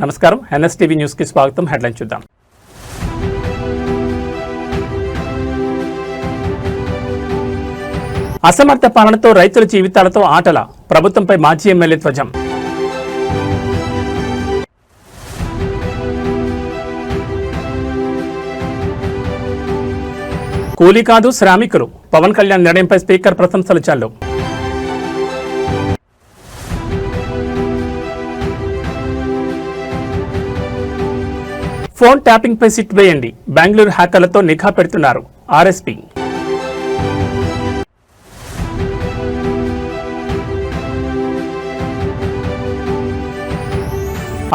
నమస్కారం NSTV news కి స్వాగతం. హెడ్లైన్ చూద్దాం. అసమర్థ పాలనతో రైతుల జీవితాలతో ఆటల ప్రభుత్వంపై మాజీ ఎమ్మెల్యే ధ్వజం. కూలీ కాదు శ్రామికులు పవన్ కళ్యాణ్ నిర్ణయంపై స్పీకర్ ప్రశంసలు చాలు. ఫోన్ ట్యాపింగ్ పై సిట్ వేయండి, బెంగళూరు హ్యాకర్లతో నిఘా పెడుతున్నారు ఆర్ఎస్పీ.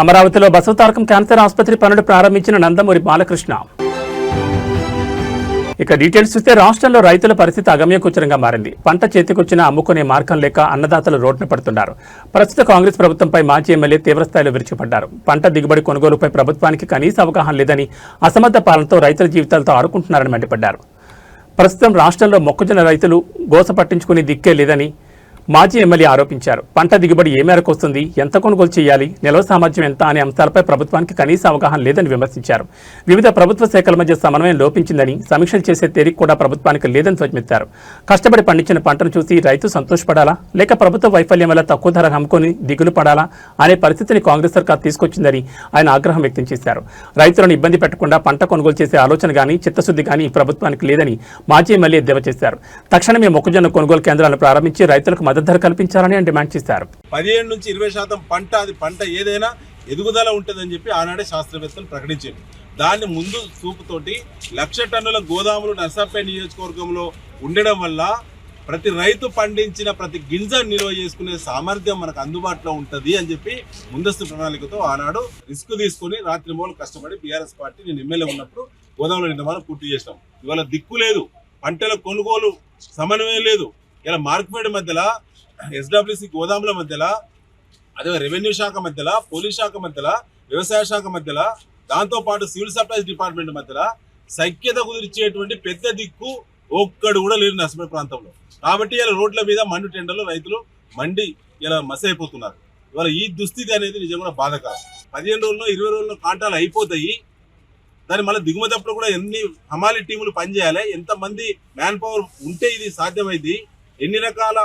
అమరావతిలో బసవతారకం క్యాన్సర్ ఆసుపత్రి పనులు ప్రారంభించిన నందమూరి బాలకృష్ణ. ఇక డీటెయిల్స్ చూస్తే రాష్ట్రంలో రైతుల పరిస్థితి అగమ్యగోచరంగా మారింది. పంట చేతికొచ్చినా అమ్ముకునే మార్గం లేక అన్నదాతలు రోడ్డున పడుతున్నారు. ప్రస్తుత కాంగ్రెస్ ప్రభుత్వంపై మాజీ ఎమ్మెల్యే తీవ్రస్థాయిలో విరుచుకుపడ్డారు. పంట దిగుబడి కొనుగోలుపై ప్రభుత్వానికి కనీస అవగాహన లేదని, అసమర్థ పాలనతో రైతుల జీవితాలతో ఆడుకుంటున్నారని మండిపడ్డారు. ప్రస్తుతం రాష్ట్రంలో మొక్కజొన్న రైతులు గోస పట్టించుకునే దిక్కే లేదని మాజీ ఎమ్మెల్యే ఆరోపించారు. పంట దిగుబడి ఏ మేరకు వస్తుంది, ఎంత కొనుగోలు చేయాలి, నిల్వ సామర్థ్యం ఎంత అనే అంశాలపై ప్రభుత్వానికి కనీస అవగాహన లేదని విమర్శించారు. వివిధ ప్రభుత్వ శాఖల మధ్య సమన్వయం లోపించిందని, సమీక్షలు చేసే తేలిక కూడా ప్రభుత్వానికి లేదని ధ్వజమెత్తారు. కష్టపడి పండించిన పంటను చూసి రైతు సంతోషపడాలా, లేక ప్రభుత్వ వైఫల్యం వల్ల తక్కువ ధర అమ్ముకొని దిగులు పడాలా అనే పరిస్థితిని కాంగ్రెస్ సర్కార్ తీసుకొచ్చిందని ఆయన ఆగ్రహం వ్యక్తం చేశారు. రైతులను ఇబ్బంది పెట్టకుండా పంట కొనుగోలు చేసే ఆలోచన గానీ చిత్తశుద్ధి గానీ ప్రభుత్వానికి లేదని మాజీ ఎమ్మెల్యే ఎద్దేవా చేశారు. తక్షణమే మొక్కజొన్న కొనుగోలు కేంద్రాలను ప్రారంభించి రైతులకు మద్దతు ధర కల్పించాలని డిమాండ్ చేశారు. 15 నుంచి 20% పంట ఏదైనా ఎదుగుదల ఉంటుందని చెప్పి ఆనాడే శాస్త్రవేత్తలు ప్రకటించారు. దాన్ని ముందు చూపుతోటి 1,00,000 టన్నుల గోదాములు నర్సాపేట నియోజకవర్గంలో ఉండడం వల్ల ప్రతి రైతు పండించిన ప్రతి గింజ నిల్వ చేసుకునే సామర్థ్యం మనకు అందుబాటులో ఉంటుంది అని చెప్పి ముందస్తు ప్రణాళికతో ఆనాడు రిస్క్ తీసుకుని రాత్రి మూలు కష్టపడి బీఆర్ఎస్ పార్టీ నేను ఎమ్మెల్యే ఉన్నప్పుడు గోదాముల నిర్మాణం పూర్తి చేసినాం. ఇవాళ దిక్కు లేదు, పంటల కొనుగోలు సమన్వయం లేదు. ఇలా మార్కెట్ మధ్యలో ఎస్డబ్ల్యూసి గోదాముల మధ్యలో, అదే రెవెన్యూ శాఖ మధ్యలో, పోలీస్ శాఖ మధ్యలో, వ్యవసాయ శాఖ మధ్యలో, దాంతోపాటు సివిల్ సప్లైస్ డిపార్ట్మెంట్ మధ్యలో సఖ్యత కుదిర్చేటువంటి పెద్ద దిక్కు ఒక్కడు కూడా లేరు నర్సపేట ప్రాంతంలో. కాబట్టి ఇలా రోడ్ల మీద మండు టెండర్లు రైతులు మండి ఇలా మస్ అయిపోతున్నారు. ఇవాళ ఈ దుస్థితి అనేది నిజంగా బాధకరం. 15 రోజుల్లో 20 రోజుల్లో కాంటాలు అయిపోతాయి. దాని మళ్ళీ దిగుమతి అప్పుడు కూడా ఎన్ని హమాలి టీములు పనిచేయాలి, ఎంతమంది మ్యాన్ పవర్ ఉంటే ఇది సాధ్యమైంది, ఎన్ని రకాల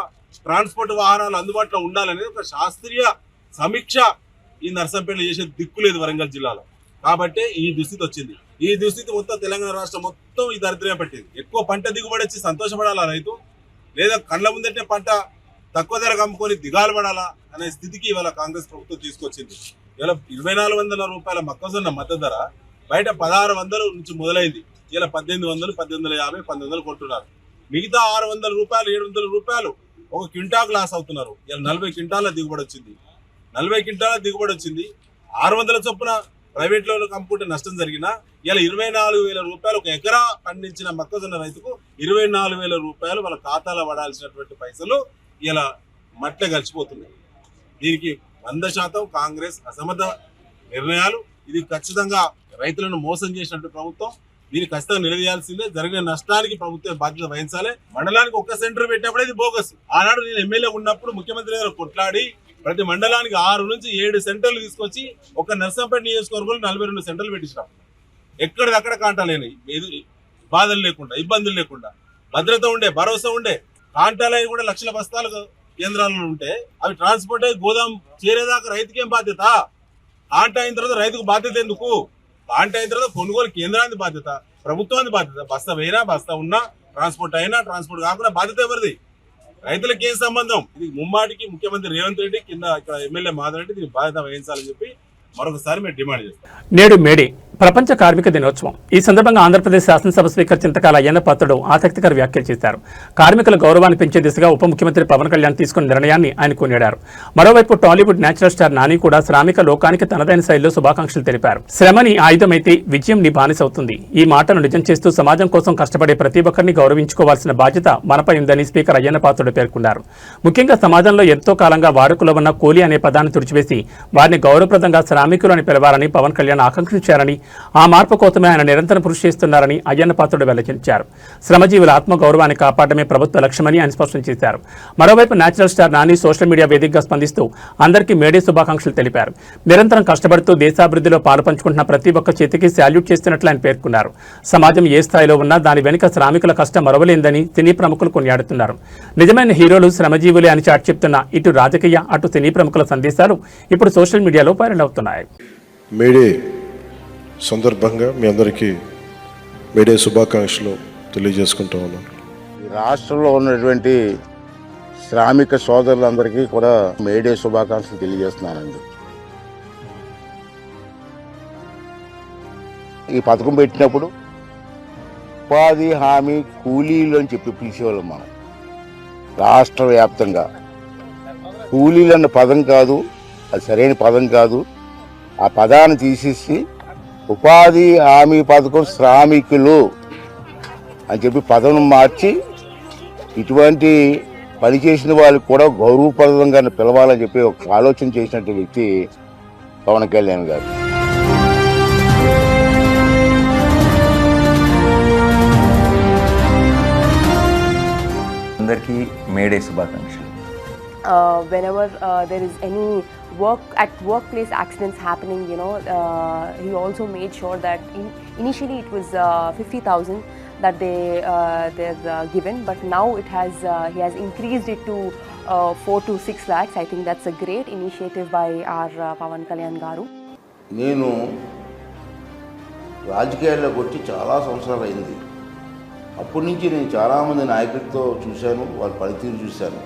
ట్రాన్స్పోర్ట్ వాహనాలు అందుబాటులో ఉండాలనేది ఒక శాస్త్రీయ సమీక్ష ఈ నర్సంపేటలో చేసే దిక్కు లేదు వరంగల్ జిల్లాలో. కాబట్టి ఈ దుస్థితి వచ్చింది. ఈ దుస్థితి మొత్తం తెలంగాణ రాష్ట్రం మొత్తం ఈ దరిద్రమే పట్టింది. ఎక్కువ పంట దిగుబడి వచ్చి సంతోషపడాలా రైతు, లేదా కళ్ళ ముందంటే పంట తక్కువ ధరకు అమ్ముకొని దిగాలు పడాలా అనే స్థితికి ఇవాళ కాంగ్రెస్ ప్రభుత్వం తీసుకొచ్చింది. ఇవాళ 2,400 రూపాయల మొక్కజొన్న మద్దతు ధర బయట 1,600 నుంచి మొదలైంది. ఇలా 1,800, 1,850, 1,900 కొంటున్నారు. మిగతా 600 రూపాయలు, 700 రూపాయలు ఒక క్వింటాకు లాస్ అవుతున్నారు. ఇలా 40 క్వింటాల దిగుబడి వచ్చింది. 40 క్వింటాల దిగుబడి వచ్చింది. 600 చొప్పున ప్రైవేట్ లో అమ్ముకుంటే నష్టం జరిగినా ఇలా 24,000 రూపాయలు ఒక ఎకరా పండించిన మొక్కజొన్న రైతుకు 24,000 రూపాయలు వాళ్ళ ఖాతాలో పడాల్సినటువంటి పైసలు ఇలా మట్ల కలిసిపోతున్నాయి. దీనికి 100% కాంగ్రెస్ అసమర్థ నిర్ణయాలు. ఇది ఖచ్చితంగా రైతులను మోసం చేసినటువంటి ప్రభుత్వం. దీన్ని ఖచ్చితంగా నిలదీయాల్సిందే. జరిగిన నష్టానికి ప్రభుత్వం బాధ్యత వహించాలి. మండలానికి ఒక్క సెంటర్ పెట్టినప్పుడు ఇది బోగస్. ఆనాడు నేను ఎమ్మెల్యే ఉన్నప్పుడు ముఖ్యమంత్రి గారు కొట్లాడి ప్రతి మండలానికి 6 నుంచి 7 సెంటర్లు తీసుకొచ్చి ఒక నర్సంపేట నియోజకవర్గంలో 42 సెంటర్లు పెట్టించినాం. ఎక్కడిదక్కడ కాంటాలేని బాధలు లేకుండా, ఇబ్బందులు లేకుండా, భద్రత ఉండే, భరోసా ఉండే. కాంటాలవి కూడా 1,00,000 బస్తాలు కేంద్రాలలో ఉంటే అవి ట్రాన్స్పోర్ట్ అయ్యి గోదాం చేరేదాకా రైతుకేం బాధ్యత? కాంటా అయిన తర్వాత రైతుకు బాధ్యత ఎందుకు? కాంటా అయిన తర్వాత కొనుగోలు కేంద్రానికి బాధ్యత, ప్రభుత్వానికి బాధ్యత. బస్తా వేయినా, బస్తా ఉన్నా, ట్రాన్స్పోర్ట్ అయినా, ట్రాన్స్పోర్ట్ కాకుండా బాధ్యత ఎవరిది? రైతులకు ఏం సంబంధం? ఇది ముమ్మాటికి ముఖ్యమంత్రి రేవంత్ రెడ్డి, కింద ఇక్కడ ఎమ్మెల్యే మాధవ్ రెడ్డి దీనికి బాధ్యత వహించాలని చెప్పి మరొకసారి మేము డిమాండ్ చేస్తాం. నేడు మేడే ప్రపంచ కార్మిక దినోత్సవం. ఈ సందర్భంగా ఆంధ్రప్రదేశ్ శాసనసభ స్పీకర్ చింతకాల అయ్యన్న పాత్రుడు ఆసక్తికర వ్యాఖ్యలు చేశారు. కార్మికుల గౌరవాన్ని పెంచే దిశగా ఉప ముఖ్యమంత్రి పవన్ కళ్యాణ్ తీసుకున్న నిర్ణయాన్ని ఆయన కొనియాడారు. మరోవైపు టాలీవుడ్ నేచురల్ స్టార్ నాని కూడా శ్రామిక లోకానికి తనదైన శైలిలో శుభాకాంక్షలు తెలిపారు. శ్రమని ఆయుధమైతే విజయం నీ బానిసవుతుంది. ఈ మాటను నిజం చేస్తూ సమాజం కోసం కష్టపడే ప్రతి ఒక్కరిని గౌరవించుకోవాల్సిన బాధ్యత మనపై ఉందని స్పీకర్ అయ్యన్న పాత్రుడు పేర్కొన్నారు. ముఖ్యంగా సమాజంలో ఎంతో కాలంగా వాడుకలో ఉన్న కూలీ అనే పదాన్ని తుడిచివేసి వారిని గౌరవప్రదంగా శ్రామికులు అని పిలవాలని పవన్ కళ్యాణ్ ఆకాంక్షించారని ఆ మార్పు కోసమే ఆయన నిరంతరం కృషి చేస్తున్నారని అయ్యన్న పాత్రుడు వెల్లడించారు. శ్రమజీవుల ఆత్మగౌరవాన్ని కాపాడమే ప్రభుత్వ లక్ష్యమని ఆయన స్పష్టం చేశారు. మరోవైపు natural star Nani social media వేదికగా స్పందిస్తూ అందరికీ మేడే శుభాకాంక్షలు తెలిపారు. నిరంతరం కష్టపడుతూ దేశాభివృద్ధిలో పాలుపంచుకుంటున్న ప్రతి ఒక్క చేతికి శాల్యూట్ చేస్తున్నట్లు ఆయన పేర్కొన్నారు. సమాజం ఏ స్థాయిలో ఉన్నా దాని వెనుక శ్రామికుల కష్టం మరవలేందని సినీ ప్రముఖులు కొనియాడుతున్నారు. నిజమైన హీరోలు శ్రమజీవులే అని చాటి చెప్తున్న ఇటు రాజకీయ అటు సినీ ప్రముఖుల సందేశాలు ఇప్పుడు సోషల్ మీడియాలో వైరల్ అవుతున్నాయి. మేడే సందర్భంగా మీ అందరికీ మేడే శుభాకాంక్షలు తెలియజేసుకుంటూ ఉన్నాను. రాష్ట్రంలో ఉన్నటువంటి శ్రామిక సోదరులందరికీ కూడా మేడే శుభాకాంక్షలు తెలియజేస్తున్నానండి. ఈ పథకం పెట్టినప్పుడు ఉపాధి హామీ కూలీలు అని చెప్పి పిలిచేవాళ్ళం మనం. రాష్ట్ర వ్యాప్తంగా కూలీలు అన్న పదం కాదు, అది సరైన పదం కాదు. ఆ పదాన్ని తీసేసి ఉపాధి హామీ పథకం శ్రామికులు అని చెప్పి పదం మార్చి ఇటువంటి పనిచేసిన వాళ్ళకి కూడా గౌరవప్రదంగా పిలవాలని చెప్పి ఒక ఆలోచన చేసినటువంటి వ్యక్తి పవన్ కళ్యాణ్ గారు. అందరికీ మేడే శుభాకాంక్షలు. Whenever there is any workplace accidents happening, he also made sure that initially it was 50,000 that they're given, but now he has increased it to 4 to 6 lakhs. I think that's a great initiative by our Pawan Kalyan Garu. నేను రాజకీయాల్లోకి వచ్చి చాలా సంవత్సరాలు అయింది. అప్పటి నుంచి నేను చాలామంది నాయకులతో చూశాను, వాళ్ళ పనితీరు చూశాను.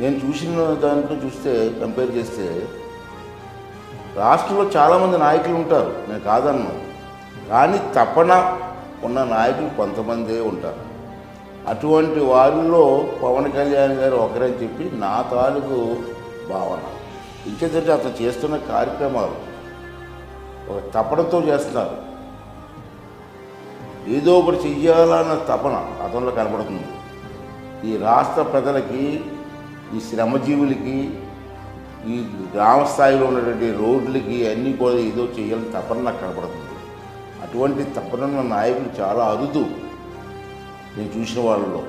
నేను చూసిన దాంట్లో చూస్తే కంపేర్ చేస్తే రాష్ట్రంలో చాలామంది నాయకులు ఉంటారు, నేను కాదన్నాను. కానీ తపన ఉన్న నాయకులు కొంతమందే ఉంటారు. అటువంటి వారిలో పవన్ కళ్యాణ్ గారు ఒకరని చెప్పి నా తాలూకు భావన. ఇంకేంటంటే అతను చేస్తున్న కార్యక్రమాలు ఒక తపనతో చేస్తున్నారు. ఏదో ఒకటి చెయ్యాలన్న తపన అతనిలో కనపడుతుంది. ఈ రాష్ట్ర ప్రజలకి, ఈ శ్రమజీవులకి, ఈ గ్రామ స్థాయిలో ఉన్నటువంటి రోడ్లకి అన్నీ కూడా ఏదో చేయాలని తపన నాకు కనపడుతుంది. అటువంటి తపన నాయకులు చాలా అరుదు నేను చూసిన వాళ్ళలో.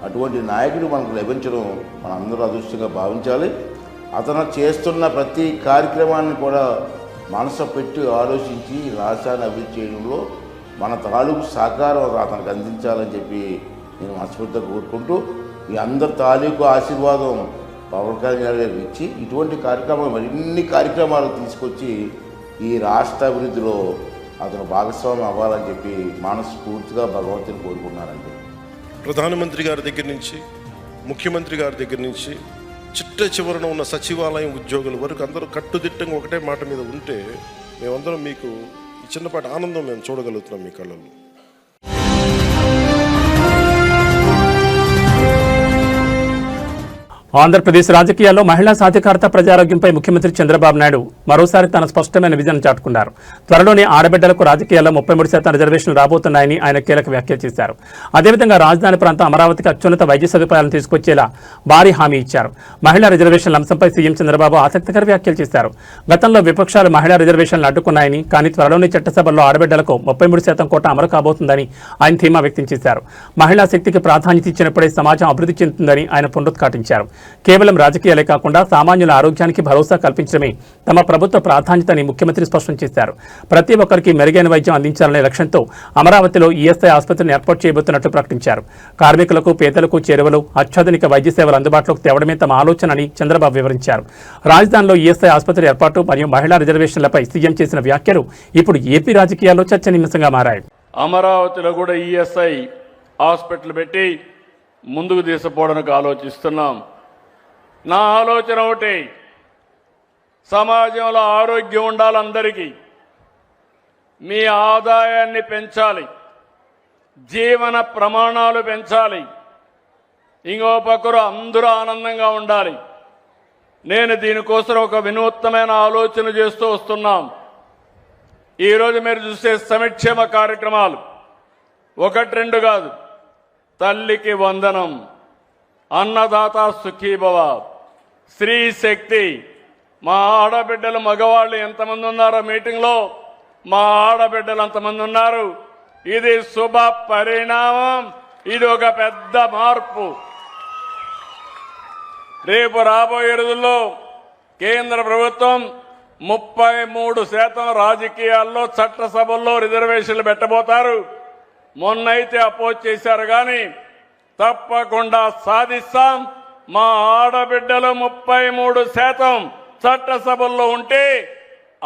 అటువంటి నాయకుడు మనకు లభించడం మనందరూ అదృష్టంగా భావించాలి. అతను చేస్తున్న ప్రతి కార్యక్రమాన్ని కూడా మనసు పెట్టి ఆలోచించి రాష్ట్రాన్ని అభివృద్ధి చేయడంలో మన తాలూకు సహకారం అతనికి అందించాలని చెప్పి నేను మనస్ఫూర్తిగా కోరుకుంటూ, ఈ అందరి తాలూకు ఆశీర్వాదం పవన్ కళ్యాణ్ గారికి ఇచ్చి ఇటువంటి కార్యక్రమాలు మరిన్ని కార్యక్రమాలు తీసుకొచ్చి ఈ రాష్ట్ర అభివృద్ధిలో అతను భాగస్వామ్యం అవ్వాలని చెప్పి మనస్ఫూర్తిగా భగవంతుని కోరుకున్నానండి. ప్రధానమంత్రి గారి దగ్గర నుంచి, ముఖ్యమంత్రి గారి దగ్గర నుంచి చిట్ట చివరన ఉన్న సచివాలయం ఉద్యోగుల వరకు అందరూ కట్టుదిట్టంగా ఒకటే మాట మీద ఉంటే మేమందరం మీకు ఈ చిన్నపాటి ఆనందం మేము చూడగలుగుతున్నాం మీ కళ్ళల్లో. ఆంధ్రప్రదేశ్ రాజకీయాల్లో మహిళా సాధికారత, ప్రజారోగ్యంపై ముఖ్యమంత్రి చంద్రబాబు నాయుడు మరోసారి తన స్పష్టమైన విజన్ చాటుకున్నారు. త్వరలోనే ఆడబిడ్డలకు రాజకీయాల్లో 33% రిజర్వేషన్లు రాబోతున్నాయని ఆయన కీలక వ్యాఖ్యలు చేశారు. అదేవిధంగా రాజధాని ప్రాంతం అమరావతికి అత్యున్నత వైద్య సదుపాయాలను తీసుకొచ్చేలా భారీ హామీ ఇచ్చారు. మహిళా రిజర్వేషన్ల అంశంపై సీఎం చంద్రబాబు ఆసక్తికర వ్యాఖ్యలు చేశారు. గతంలో విపక్షాలు మహిళా రిజర్వేషన్లు అడ్డుకున్నాయని, కానీ త్వరలోనే చట్టసభల్లో ఆడబిడ్డలకు 33% కోటా అమలు కాబోతుందని ఆయన ధీమా వ్యక్తం చేశారు. మహిళా శక్తికి ప్రాధాన్యత ఇచ్చినప్పుడే సమాజం అభివృద్ధి చెందుతుందని ఆయన పునరుద్ఘాటించారు. కేవలం రాజకీయాలే కాకుండా సామాన్యుల ఆరోగ్యానికి భరోసా కల్పించడమే తమ ప్రభుత్వ ప్రాధాన్యతని ముఖ్యమంత్రి స్పష్టం చేశారు. ప్రతి ఒక్కరికి మెరుగైన వైద్యం అందించాలనే లక్ష్యంతో అమరావతిలో ఈఎస్ఐ ఆసుపత్రిని ఏర్పాటు చేయబోతున్నట్లు ప్రకటించారు. కార్మికులకు, పేదలకు చేరువలు, అత్యాధునిక వైద్య సేవలు అందుబాటులోకి తేవడమే తమ ఆలోచనని చంద్రబాబు వివరించారు. రాజధానిలో ఈఎస్ఐ ఆసుపత్రి ఏర్పాటు మరియు మహిళా రిజర్వేషన్లపై సీఎం చేసిన వ్యాఖ్యలు ఇప్పుడు ఏపీ రాజకీయాల్లో చర్చనీయాంశంగా మారాయి. అమరావతిలో కూడా ఈఎస్ఐ హాస్పిటల్ పెట్టి ముందుకు తీసుకుపోవడానికి ఆలోచిస్తున్నాం. నా ఆలోచన ఒకటి, సమాజంలో ఆరోగ్యం ఉండాలి, అందరికీ మీ ఆదాయాన్ని పెంచాలి, జీవన ప్రమాణాలు పెంచాలి, ఇంకో పక్కరు అందరూ ఆనందంగా ఉండాలి. నేను దీనికోసం ఒక వినూత్నమైన ఆలోచన చేస్తూ వస్తున్నాం. ఈరోజు మీరు చూసే సంక్షేమ కార్యక్రమాలు 1-2 కాదు. తల్లికి వందనం, అన్నదాత సుఖీభవ, స్త్రీ శక్తి. మా ఆడబిడ్డలు, మగవాళ్ళు ఎంతమంది ఉన్నారో మీటింగ్లో మా ఆడబిడ్డలు అంతమంది ఉన్నారు. ఇది శుభ పరిణామం. ఇది ఒక పెద్ద మార్పు. రేపు రాబోయే రోజుల్లో కేంద్ర ప్రభుత్వం 33% రాజకీయాల్లో చట్టసభల్లో రిజర్వేషన్లు పెట్టబోతారు. మొన్నైతే అపోజ్ చేశారు కానీ తప్పకుండా సాధిస్తాం. మా ఆడబిడ్డలు 33% చట్టసభల్లో ఉంటే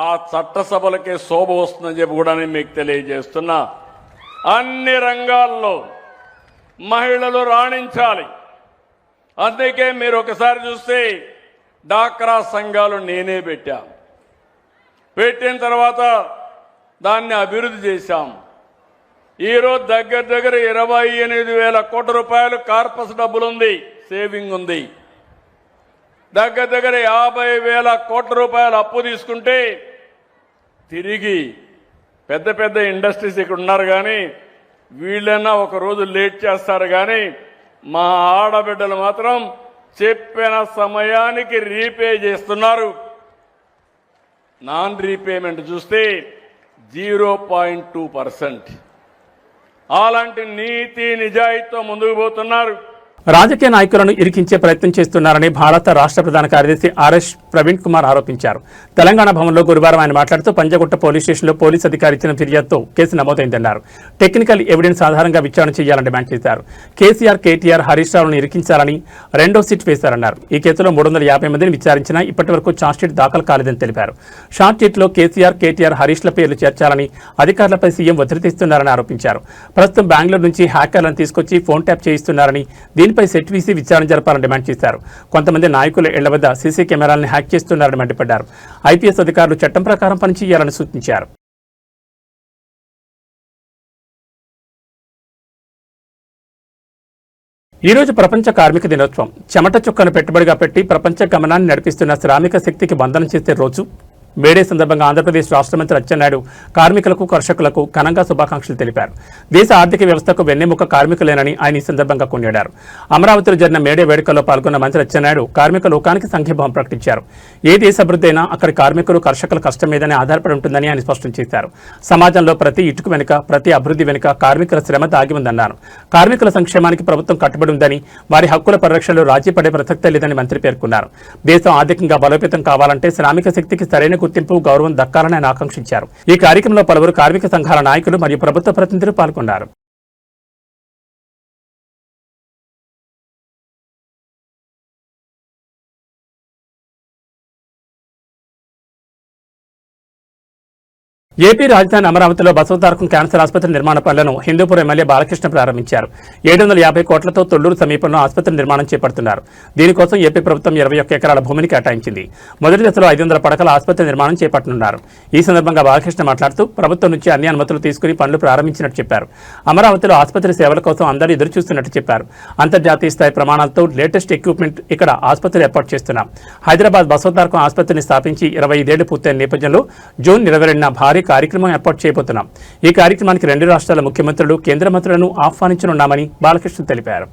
ఆ చట్టసభలకే శోభ వస్తుందని చెప్పి కూడా నేను మీకు తెలియజేస్తున్నా. అన్ని రంగాల్లో మహిళలు రాణించాలి. అందుకే మీరు ఒకసారి చూస్తే డాక్రా సంఘాలు నేనే పెట్టిన తర్వాత దాన్ని అభివృద్ధి చేశాం. ఈరోజు దగ్గర 28,000 కోట్ల రూపాయలు కార్పస్ డబ్బులుంది, సేవింగ్ ఉంది. దగ్గర 50,000 కోట్ల రూపాయలు అప్పు తీసుకుంటే తిరిగి పెద్ద ఇండస్ట్రీస్ ఇక్కడ ఉన్నారు కానీ వీళ్ళైనా ఒక రోజు లేట్ చేస్తారు కానీ మా ఆడబిడ్డలు మాత్రం చెప్పిన సమయానికి రీపే చేస్తున్నారు. నాన్ రీపేమెంట్ చూస్తే 0.2%. అలాంటి నీతి నిజాయితీతో ముందుకు పోతున్నారు. రాజకీయ నాయకులను ఇరికించే ప్రయత్నం చేస్తున్నారని భారత రాష్ట్ర ప్రధాన కార్యదర్శి ఆర్ఎస్ ప్రవీణ్ కుమార్ ఆరోపించారు. తెలంగాణ భవన్లో గురువారం ఆయన మాట్లాడుతూ పంజగుట్ట పోలీస్ స్టేషన్లో పోలీస్ అధికారి ఇచ్చిన ఫిర్యాదుతో కేసు నమోదైందన్నారు. టెక్నికల్ ఎవిడెన్స్ ఆధారంగా విచారణ చేయాలని డిమాండ్ చేశారు. కేసీఆర్, కేటీఆర్, హరీష్ రావులను ఇరికించాలని రెండో సిట్ వేశారన్నారు. ఈ కేసులో 350 మందిని విచారించినా ఇప్పటి వరకు ఛార్జ్షీట్ దాఖలు కాలేదని తెలిపారు. షార్ట్షీట్లో కేసీఆర్, కేటీఆర్, హరీష్ల పేర్లు చేర్చాలని అధికారులపై సీఎం ఒత్తిడి తెస్తున్నారని ఆరోపించారు. ప్రస్తుతం బెంగళూరు నుంచి హ్యాకర్లను తీసుకొచ్చి ఫోన్ ట్యాప్ చేయిస్తున్నారని దీనిపై సెట్ వీసీ విచారణ జరపాలని డిమాండ్ చేశారు. కొంతమంది నాయకుల ఇళ్ల వద్ద సీసీ కెమెరాలను హ్యాక్ చేస్తున్నారని మండిపడ్డారు. ఐపీఎస్ అధికారులు చట్టం ప్రకారం పనిచేయాలని సూచించారు. ఈ రోజు ప్రపంచ కార్మిక దినోత్సవం. చెమట చుక్కను పెట్టుబడిగా పెట్టి ప్రపంచ గమనాన్ని నడిపిస్తున్న శ్రామిక శక్తికి వందనం చేసే రోజు. మేడే సందర్భంగా ఆంధ్రప్రదేశ్ రాష్ట్ర మంత్రి అచ్చెన్నాయుడు కార్మికులకు, కర్షకులకు ఘనంగా శుభాకాంక్షలు తెలిపారు. దేశ ఆర్థిక వ్యవస్థకు వెన్నెముక కార్మికులేనని ఆయన ఈ సందర్భంగా కొనియాడారు. అమరావతిలో జరిగిన మేడే వేడుకల్లో పాల్గొన్న మంత్రి అచ్చెన్నాయుడు కార్మిక లోకానికి సంఘీభావం ప్రకటించారు. ఏ దేశ అభివృద్ధి అయినా అక్కడి కార్మికులు, కర్షకుల కష్టం మీదనే ఆధారపడి ఉంటుందని ఆయన స్పష్టం చేశారు. సమాజంలో ప్రతి ఇటుకు వెనుక, ప్రతి అభివృద్ధి వెనుక కార్మికుల శ్రమ దాగి ఉందన్నారు. కార్మికుల సంక్షేమానికి ప్రభుత్వం కట్టుబడి ఉందని, వారి హక్కుల పరిరక్షణలో రాజీ పడే ప్రసక్తే లేదని మంత్రి పేర్కొన్నారు. దేశం ఆర్థికంగా బలోపేతం కావాలంటే శ్రామిక శక్తికి సరైన గుర్తింపు, గౌరవం దక్కాలని ఆయన ఆకాంక్షించారు. ఈ కార్యక్రమంలో పలువురు కార్మిక సంఘాల నాయకులు మరియు ప్రభుత్వ ప్రతినిధులు పాల్గొన్నారు. ఏపీ రాజధాని అమరావతిలో బసవతారకం క్యాన్సర్ ఆసుపత్రి నిర్మాణ పనులను హిందూపూర్ ఎమ్మెల్యే బాలకృష్ణ ప్రారంభించారు. 750 కోట్లతో తొళ్లూరు సమీపంలో ఆసుపత్రి నిర్మాణం చేపడుతున్నారు. దీనికోసం ఏపీ ప్రభుత్వం 21 ఎకరాల భూమిని కేటాయించింది. మొదటి దశలో 500 పడకల ఆసుపత్రి నిర్మాణం చేపట్టనున్నారు. ఈ సందర్భంగా బాలకృష్ణ మాట్లాడుతూ ప్రభుత్వం నుంచి అన్ని అనుమతులు తీసుకుని పనులు ప్రారంభించినట్టు చెప్పారు. అమరావతిలో ఆసుపత్రి సేవల కోసం అందరూ ఎదురుచూస్తున్నట్టు చెప్పారు. అంతర్జాతీయ స్థాయి ప్రమాణాలతో లేటెస్ట్ ఎక్విప్మెంట్ ఇక్కడ ఆసుపత్రి ఏర్పాటు చేస్తున్నాం. హైదరాబాద్ బసవతారకం ఆసుపత్రిని స్థాపించి 25 ఏళ్లు పూర్తయిన నేపథ్యంలో జూన్ 22న భారీ కార్యక్రమం ఏర్పాటు చేయబోతున్నాం. ఈ కార్యక్రమానికి 2 రాష్ట్రాల ముఖ్యమంత్రులు, కేంద్ర మంత్రులను ఆహ్వానించనున్నామని బాలకృష్ణ తెలిపారు.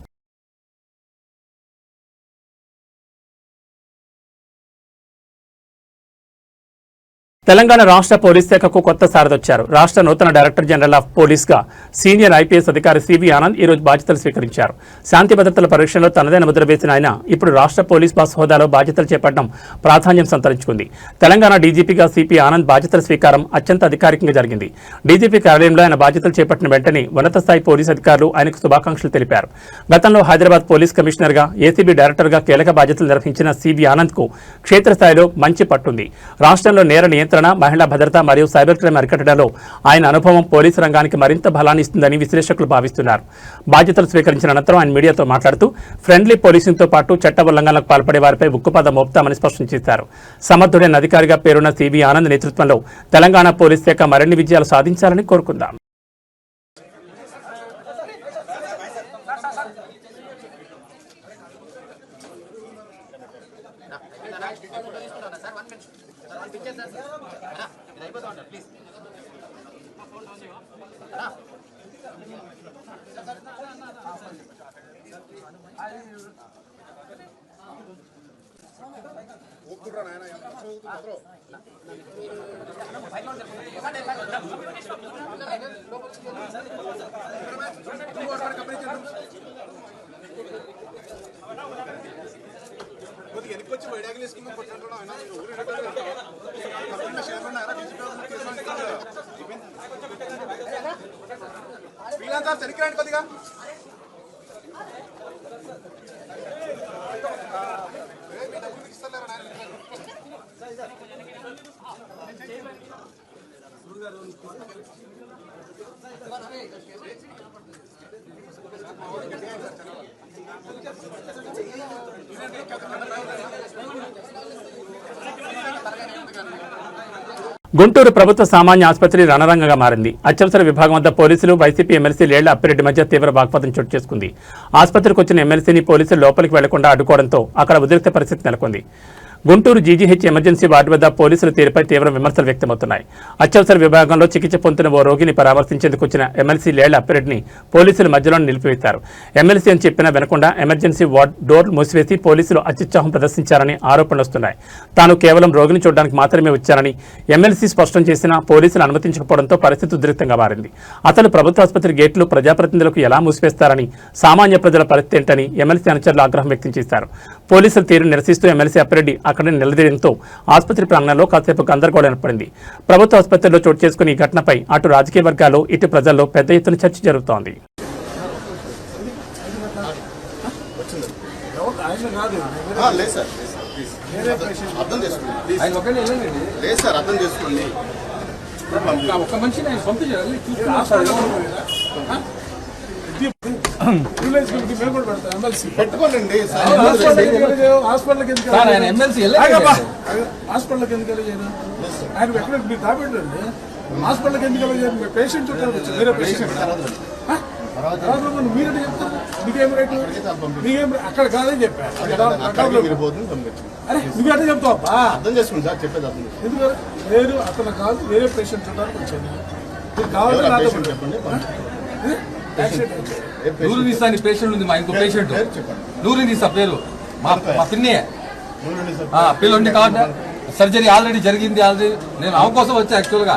తెలంగాణ రాష్ట్ర పోలీస్ శాఖకు కొత్త సారథొచ్చారు. రాష్ట్ర నూతన డైరెక్టర్ జనరల్ ఆఫ్ పోలీస్గా సీనియర్ ఐపీఎస్ అధికారి సివి ఆనంద్ ఈరోజు బాధ్యతలు స్వీకరించారు. శాంతి భద్రతల పరీక్షలో తనదైన ముద్ర వేసిన ఆయన ఇప్పుడు రాష్ట్ర పోలీస్ బాస్ హోదాలో బాధ్యతలు చేపట్టడం ప్రాధాన్యం సంతరించుకుంది. తెలంగాణ డీజీపీగా సిపి ఆనంద్ బాధ్యతల స్వీకారం అత్యంత అధికారికంగా జరిగింది. డీజీపీ కార్యాలయంలో ఆయన బాధ్యతలు చేపట్టిన వెంటనే ఉన్నత స్థాయి పోలీస్ అధికారులు ఆయనకు శుభాకాంక్షలు తెలిపారు. గతంలో హైదరాబాద్ పోలీస్ కమిషనర్గా, ఏసీబీ డైరెక్టర్గా కీలక బాధ్యతలు నిర్వహించిన సివి ఆనంద్కు క్షేత్రస్థాయిలో మంచి పట్టుంది. రాష్ట్రంలో నేర నియంత్రణ, మహిళా భద్రత మరియు సైబర్ క్రైమ్ అరికట్టడంలో ఆయన అనుభవం పోలీసు రంగానికి మరింత బలాన్ని ఇస్తుందని విశ్లేషకులు భావిస్తున్నారు. బాధ్యతలు స్వీకరించిన అనంతరం ఆయన మీడియాతో మాట్లాడుతూ ఫ్రెండ్లీ పోలీసింగ్తో పాటు చట్ట ఉల్లంఘనలకు పాల్పడే వారిపై ఉక్కుపాదం మోపుతామని స్పష్టం చేశారు. సమర్థుడైన అధికారిగా పేరున్న సివి ఆనంద్ నేతృత్వంలో తెలంగాణ పోలీస్ శాఖ మరిన్ని విజయాలు సాధించాలని కోరుకుందాం. కొద్దిగా గుంటూరు ప్రభుత్వ సామాన్య ఆసుపత్రి రణరంగంగా మారింది. అత్యవసర విభాగం వద్ద పోలీసులు, వైసీపీ ఎమ్మెల్సీ లేళ్ల అప్పిరెడ్డి మధ్య తీవ్ర వాగ్వాదం చోటు చేసుకుంది. ఆసుపత్రికి వచ్చిన ఎమ్మెల్సీని పోలీసులు లోపలికి వెళ్లకుండా అడ్డుకోవడంతో అక్కడ ఉద్రిక్త పరిస్థితి నెలకొంది. గుంటూరు జీజీహెచ్ ఎమర్జెన్సీ వార్డు వద్ద పోలీసుల తీరుపై తీవ్ర విమర్శలు వ్యక్తమవుతున్నాయి. అత్యవసర విభాగంలో చికిత్స పొందుతున్న ఓ రోగిని పరామర్శించేందుకు వచ్చిన ఎమ్మెల్సీ లేళ్ల అప్పిరెడ్డిని పోలీసులు మధ్యలో నిలిపివేశారు. ఎమ్మెల్సీ అని చెప్పినా వినకుండా ఎమర్జెన్సీ వార్డు డోర్ మూసివేసి పోలీసులు అత్యుత్సాహం ప్రదర్శించారని ఆరోపణలు వస్తున్నాయి. తాను కేవలం రోగిని చూడడానికి మాత్రమే వచ్చారని ఎమ్మెల్సీ స్పష్టం చేసినా పోలీసులు అనుమతించకపోవడంతో పరిస్థితి ఉద్రిక్తంగా మారింది. అసలు ప్రభుత్వ ఆసుపత్రి గేట్లు ప్రజాప్రతినిధులకు ఎలా మూసివేస్తారని, సామాన్య ప్రజల పరిస్థితి ఏంటని ఎమ్మెల్సీ అనుచరులు ఆగ్రహం వ్యక్తం చేశారు. పోలీసుల తీరు నిరసిస్తూ ఎమ్మెల్సీ అప్పిరెడ్డి అక్కడే నిలదీయడంతో ఆసుపత్రి ప్రాంగణంలో కాసేపు గందరగోళం ఏర్పడింది. ప్రభుత్వ ఆసుపత్రిలో చోటు చేసుకున్న ఈ ఘటనపై అటు రాజకీయ వర్గాలు, ఇటు ప్రజల్లో పెద్ద ఎత్తున చర్చ జరుగుతోంది. పెట్టుకోండి హాస్పిటల్కి ఎందుకు ఆయన ఎక్కడ మీరు దాపెట్టండి. హాస్పిటల్కి ఎందుకు వెళ్ళారు? పేషెంట్ వేరే పేషెంట్ మీరే చెప్తారు. మీకేం రేటు? మీకేం అక్కడ కాదని చెప్పారు. అరే నువ్వు ఎట్లా చెప్తావు? అర్థం చేసుకోండి సార్, చెప్పేది అర్థం. ఎందుకు నేను అతను కాదు, వేరే పేషెంట్ చూడడానికి వచ్చాను. మీరు కావాలని చెప్పండి. నూరు తీసా పేషెంట్ ఉంది, మా ఇంకో పేషెంట్ నూరు తీసా పేరు మా పిన్నే పిల్లండి కాబట్టి సర్జరీ ఆల్రెడీ జరిగింది. ఆల్రెడీ నేను ఆమె కోసం వచ్చా యాక్చువల్ గా.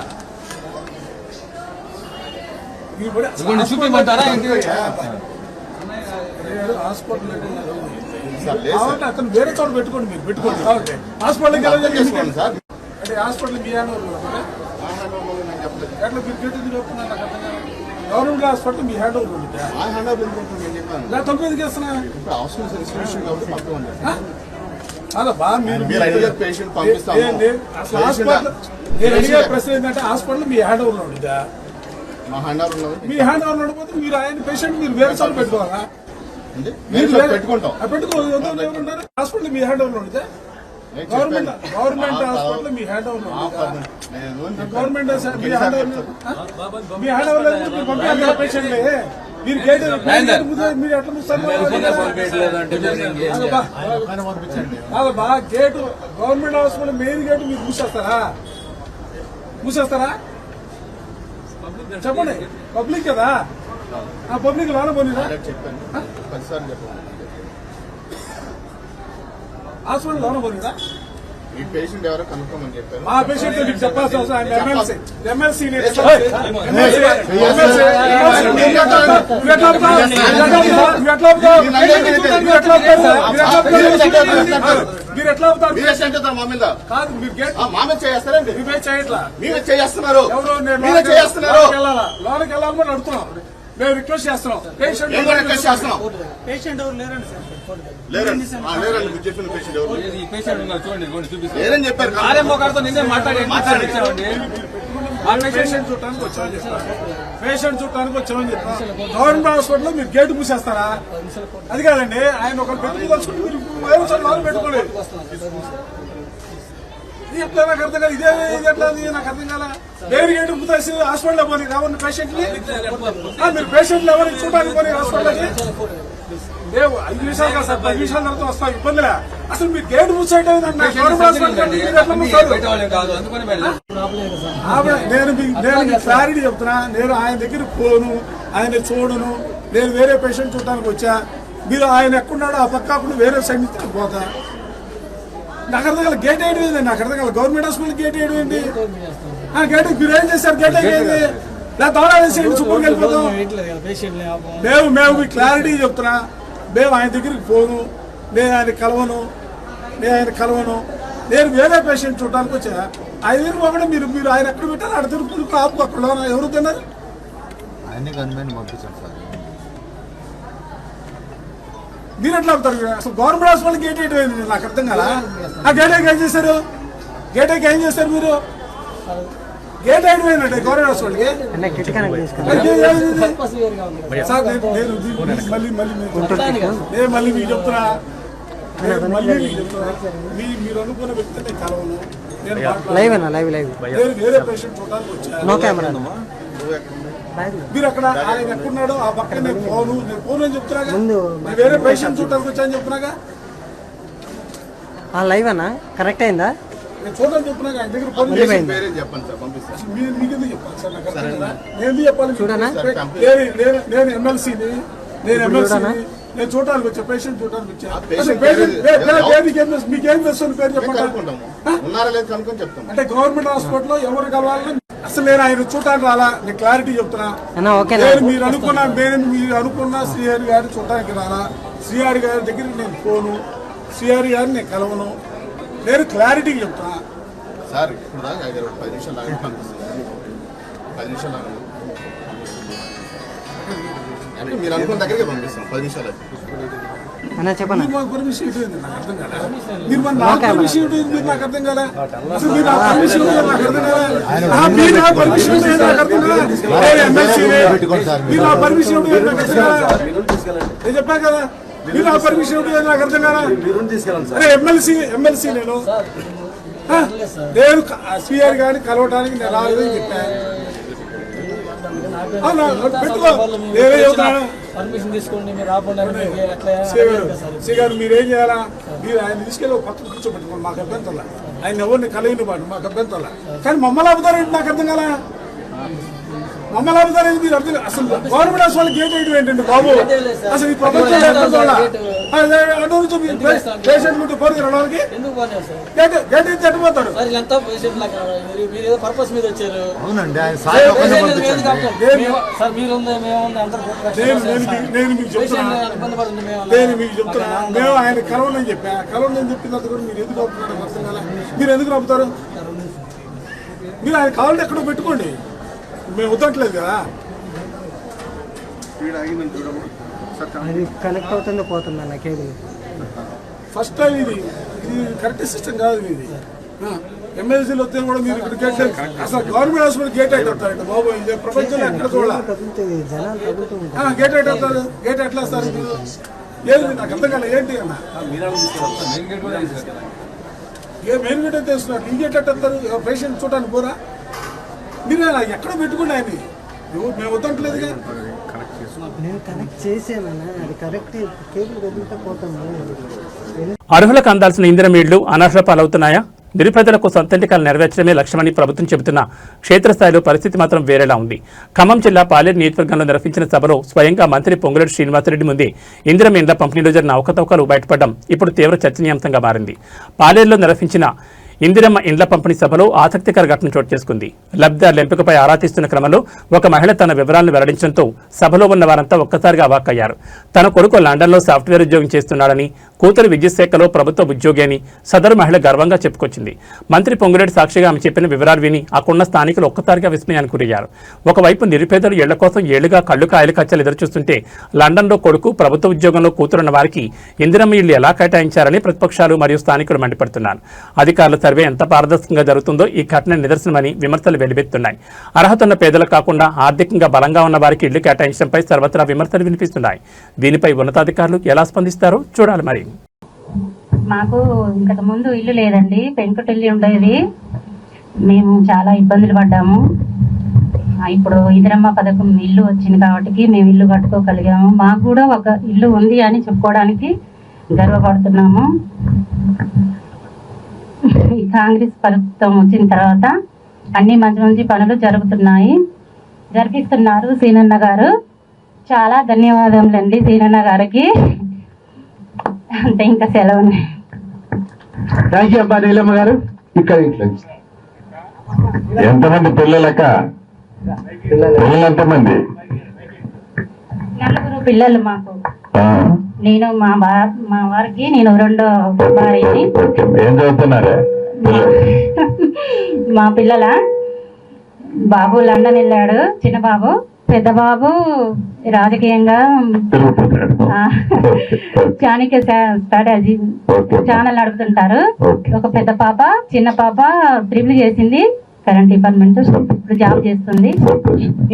చూపించమంటారా? హాస్పిటల్ అతను వేరే చోట పెట్టుకోండి. మీరు పెట్టుకోండి. హాస్పిటల్కి అంటే హాస్పిటల్ మీ ఎట్లా మీరు గేట్ చెప్తున్నారు? నాకు అర్థం కాదు. గవర్నమెంట్ హాస్పిటల్ మీ హ్యాండ్ ఓవర్ ఉంటుంది. తొమ్మిదికి ఇస్తున్నా అలా బాగా మీరు ప్రశ్న ఏంటంటే హాస్పిటల్ మీ హ్యాండ్ ఓవర్ ఉంటుందా? మీ హ్యాండ్ ఓవర్ ఉండకపోతే మీరు ఆయన పేషెంట్ మీరు వేరే చోట పెట్టుకోవాలా? పెట్టుకోన్నారు. హాస్పిటల్ మీ హ్యాండ్ ఓవర్ ఉంటుందా? గవర్నమెంట్ హాస్పిటల్ మీ హ్యాండ్ ఓవర్ గవర్నమెంట్ మీ హ్యాండ్ ఓవర్ పంపించాలి పేషెంట్లే. మీరు గేట్ మీరు ఎట్లా ముస్తారు? Gate government hospital main gate మీరు మూసేస్తారా? చెప్పండి. పబ్లిక్ కదా, ఆ పబ్లిక్ లోన పోనీరా? హాస్పిటల్ లోన పోనీరా? ఈ పేషెంట్ ఎవరో కనుక్కోమని చెప్పారు. ఆ పేషెంట్ మీకు చెప్పాల్సిన అవసరం ఎమ్మెల్సీ మీరు ఎట్లా అవుతారు? మా మీద కాదు, మీరు మా మీద చేస్తారండి. మేమే చేయట్లా, మేమే చేస్తున్నారు. ఎవరో లోనికి వెళ్ళాలని అడుగుతున్నాం. మేము రిక్వెస్ట్ చేస్తున్నాం. పేషెంట్ ఎవరు లేరండి సార్? లేరండి. చెప్పిన పేషెంట్ ఎవరు లేరని చెప్పారు. నిన్నే మాట్లాడించామండి. పేషెంట్ చూడటానికి వచ్చామని చెప్పారు. గవర్నమెంట్ హాస్పిటల్లో మీరు గేటు మూసేస్తారా? అది కాదండి, ఆయన ఒకరు పెట్టుకోదలుచుకుంటే మీరు పెట్టుకోలేదు. ఇది ఎట్లా నాకు అర్థం కాదు. ఇది ఎట్లా నాకు అర్థం కాల. వేరే గేటు మూసేసి హాస్పిటల్లో పోనీ కావాలి పేషెంట్ని. మీరు పేషెంట్లు ఎవరిని చూడడానికి పోనీ హాస్పిటల్కి 5 నిమిషాలు కాదు సార్, 10 నిమిషాల తర్వాత వస్తాం. ఇబ్బందిలే. అసలు మీరు గేటు మూసేయడం నేను క్లారిటీ చెప్తున్నా. నేను ఆయన దగ్గర పోను, ఆయన చూడను. నేను వేరే పేషెంట్ చూడటానికి వచ్చా. మీరు ఆయన ఎక్కడున్నాడో ఆ పక్క వేరే సైడ్ నుంచి పోతా. నాకు అర్థం కాదు. గేట్ వేయడం ఏంటి? నాకు అర్థం కాదు. గవర్నమెంట్ హాస్పిటల్ గేట్ వేయడం ఏంటి? గేట్ మీరు ఏం చేశారు? గేట్ అయింది లేదా తోడా వేసేయండి, సూపర్కి వెళ్ళిపోతాం. మేము మీ క్లారిటీ చెప్తున్నా. మేము ఆయన దగ్గరికి పోను, నేను ఆయన కలవను. నేను వేరే పేషెంట్ చూడడానికి వచ్చా. ఆయన దగ్గరికి పోకుండా మీరు ఆయన ఎక్కడ పెట్టారు? అక్కడ తిరుపతి ఆపు అక్కడ ఎవరు తిన్నారు? మీరు ఎట్లా అవుతారు? అసలు గవర్నమెంట్ హాస్పిటల్ గేట్ అయిపోయింది, నాకు అర్థం కదా. ఆ గేట్ ఏం చేశారు? గేట్ ఏం చేశారు మీరు? గేట్ అయిపోయిందండి గవర్నమెంట్ హాస్పిటల్కి. మళ్ళీ మీకు చెప్తున్నా, మీరు అనుకున్న వ్యక్తి నేను కలవను. నేను వేరే పేషెంట్ చూడడానికి వచ్చాను. మీరు అక్కడ ఆయన ఎక్కడున్నాడో ఆ పక్కన నేను పోను అని చెప్తున్నాగా. నేను వేరే పేషెంట్ చూడడానికి వచ్చాను చెప్తున్నాగా. లైవ్ అన్నా కరెక్ట్ అయిందా? నేను చూడని చెప్తున్నాగా. ఆయన దగ్గర ఫోన్ మీకెందుకు చెప్పాలి సార్? నాకు అర్థం కదా. నేను ఎందుకు చెప్పాలి? నేను ఎమ్మెల్సీని, నేను చూడడానికి వచ్చా, పేషెంట్ చూడడానికి వచ్చా. మీకేం తెలుసు పేరు చెప్పండి. అంటే గవర్నమెంట్ హాస్పిటల్లో ఎవరు కలవాలని అసలు నేను ఆయన చూడటానికి రాలా. నేను క్లారిటీ చెప్తున్నా. మీరు అనుకున్న శ్రీహరి గారిని చూడటానికి రాలా. శ్రీహరి గారి దగ్గరికి నేను పోను, శ్రీహరి గారిని నేను కలవను. నేను క్లారిటీకి చెప్తున్నా సార్. ఇప్పుడు 10 నిమిషాలు 10 నిమిషాలు అంటే మీరు అనుకున్న దగ్గరికి పంపిస్తాం. 10 నిమిషాలు చెప్పండి. పర్మిషన్ ఇవ్వండి, నాకు అర్థం కదా. మీరు నాకు పర్మిషన్ ఇవ్వండి, నాకు అర్థం కదా. అసలు మీరు నాకు పర్మిషన్ ఇవ్వండి, నాకు అర్థం కదా. మీరు నాకు పర్మిషన్ ఇవ్వండి, నాకు అర్థం కదా. మీరు నా పర్మిషన్ ఇవ్వండి, నాకు అర్థం కదా. నేను చెప్పాను కదా, మీరు నా పర్మిషన్ ఇవ్వండి, నాకు అర్థం కదా. అరే ఎమ్మెల్సీ నేను శ్రీహరి గారిని కలవడానికి నేను రాలేదని చెప్పాను. మీరేం చేయాలా? మీరు ఆయన తీసుకెళ్ళి ఒక పక్కన కూర్చోబెట్టుకోండి, మాకు అభ్యంతరం. ఆయన ఎవరిని కలిగిన పాటు మాకు అభ్యంతరం. కానీ మమ్మల్ని ఆపుతారేంటి? నాకు అర్థం కదా. మమ్మల్ని ఆపుతారేంటి? మీరు అర్థం అసలు గవర్నమెంట్ హాస్పిటల్ గేట్ వేయడం ఏంటండి బాబు? అసలు ఈ ప్రపంచంలో పేషెంట్ ఉంటే పోరు రావడానికి గేట్ వేసి చచ్చిపోతారు. నేను మీకు చెప్తున్నా, మేము ఆయన కలవని చెప్పా. కలవని చెప్పిన తర్వాత కూడా మీరు ఎందుకు ఆపుతున్నారు? అర్థం కదా. మీరు ఎందుకు ఆపుతారు? మీరు ఆయన కావాలంటే ఎక్కడో పెట్టుకోండి, మేము వద్దట్లేదు కదా. కనెక్ట్ అవుతుందో పోతుందా నా కేబుల్? ఫస్ట్ టైం ఇది కరెక్ట్ సిస్టమ్ కాదు ఇది. ఎమ్మెల్సీలు వస్తే కూడా మీరు ఇక్కడ గేట్ అసలు గవర్నమెంట్ హాస్పిటల్ గేట్ అయితే వస్తారండి బాబు. ఇది ప్రపంచంలో ఎక్కడ చూడాలి గేట్ అయితే వస్తారు. గేట్ ఎట్లా వస్తారు మీరు? ఏది నాకు అర్థం కాలే. ఏంటి అన్న మెయిన్ గేట్ అయితే వస్తున్నారు, ఈ గేట్ ఎట్లా వస్తారు? పేషెంట్ చూడడానికి పోరా? మీరు ఎక్కడ పెట్టుకోండి ఆయన. మేము వద్దంటలేదుగా. నేను కనెక్ట్ చేసానన్నా, అది కరెక్ట్ కేబుల్ కదిలితే పోతాము. అర్హులకు అందాల్సిన ఇందిరమ్మ ఇళ్లు అనర్హుల పాలవుతున్నాయా? నిరుపేదలకు సొంతంటికాలు నెరవేర్చడమే లక్ష్యమని ప్రభుత్వం చెబుతున్న క్షేత్రస్థాయిలో పరిస్థితి మాత్రం వేరేలా ఉంది. ఖమ్మం జిల్లా పాలేరు నియోజకవర్గంలో నిర్వహించిన సభలో స్వయంగా మంత్రి పొంగులేటి శ్రీనివాసరెడ్డి ముందే ఇందిరమ్మ ఇండ్ల పంపిణీలో జరిగిన అవకతవకలు బయటపడడం ఇప్పుడు తీవ్ర చర్చనీయాంశంగా మారింది. పాలేరులో నిర్వహించిన ఇందిరమ్మ ఇండ్ల పంపిణీ సభలో ఆసక్తికర ఘటన చోటు చేసుకుంది. లబ్ధిదారుల ఎంపికపై ఆరా తీస్తున్న క్రమంలో ఒక మహిళ తన వివరాలను వెల్లడించడంతో సభలో ఉన్న వారంతా ఒక్కసారిగా అవాక్కయ్యారు. తన కొడుకు లండన్లో సాఫ్ట్వేర్ ఉద్యోగం చేస్తున్నాడని, కూతురు విద్యుత్ శాఖలో ప్రభుత్వ ఉద్యోగి అని సదరు మహిళ గర్వంగా చెప్పుకొచ్చింది. మంత్రి పొంగులేటి సాక్షిగా ఆమె చెప్పిన వివరాలు విని అక్కడున్న స్థానికులు ఒక్కసారిగా విస్మయానికి గురయ్యారు. ఒకవైపు నిరుపేదలు ఇళ్ల కోసం ఏళ్లుగా కళ్ళు కాయలు కచ్చలు ఎదురుచూస్తుంటే, లండన్లో కొడుకు ప్రభుత్వ ఉద్యోగంలో కూతురున్న వారికి ఇందిరమ్మ ఇళ్లు ఎలా కేటాయించారని ప్రతిపక్షాలు మరియు స్థానికులు మండిపడుతున్నారు. అధికారుల సర్వే ఎంత పారదర్శకంగా జరుగుతుందో ఈ ఘటన నిదర్శనమని విమర్శలు వెలువెత్తున్నాయి. అర్హత ఉన్న పేదలు కాకుండా ఆర్థికంగా బలంగా ఉన్న వారికి ఇళ్లు కేటాయించడంపై సర్వత్రా విమర్శలు వినిపిస్తున్నాయి. దీనిపై ఉన్నతాధికారులు ఎలా స్పందిస్తారో చూడాలి. మరి మాకు ఇంతకు ముందు ఇల్లు లేదండి, పెంకుటిల్లు ఉండేది. మేము చాలా ఇబ్బందులు పడ్డాము. ఇప్పుడు ఇందిరమ్మ పథకం ఇల్లు వచ్చింది కాబట్టి మేము ఇల్లు కట్టుకోగలిగాము. మాకు కూడా ఒక ఇల్లు ఉంది అని చెప్పుకోవడానికి గర్వపడుతున్నాము. ఈ కాంగ్రెస్ ప్రభుత్వం వచ్చిన తర్వాత అన్ని మంచి మంచి పనులు జరిపిస్తున్నారు సీనన్న గారు. చాలా ధన్యవాదములండి సీనన్న గారికి. అంతే, ఇంకా సెలవు. థ్యాంక్ యూ అబ్బా నీలమ్మ గారు. ఇక్కడ ఎంతమంది పిల్లలక్క? పిల్లలు ఎంతమంది? 4 పిల్లలు మాకు. నేను మా వారికి నేను 2వ భార్యని. ఏం చదువుతున్నారు? మా పిల్లల బాబు లండన్ వెళ్ళాడు, చిన్న బాబు. పెద్ద బాబు రాజకీయంగా చాణక్య స్ట్రాటజీ ఛానల్ నడుపుతుంటారు. ఒక పెద్ద పాప, చిన్న పాప ట్రిపుల్ చేసింది, కరెంట్ డిపార్ట్మెంట్ ఇప్పుడు జాబ్ చేస్తుంది.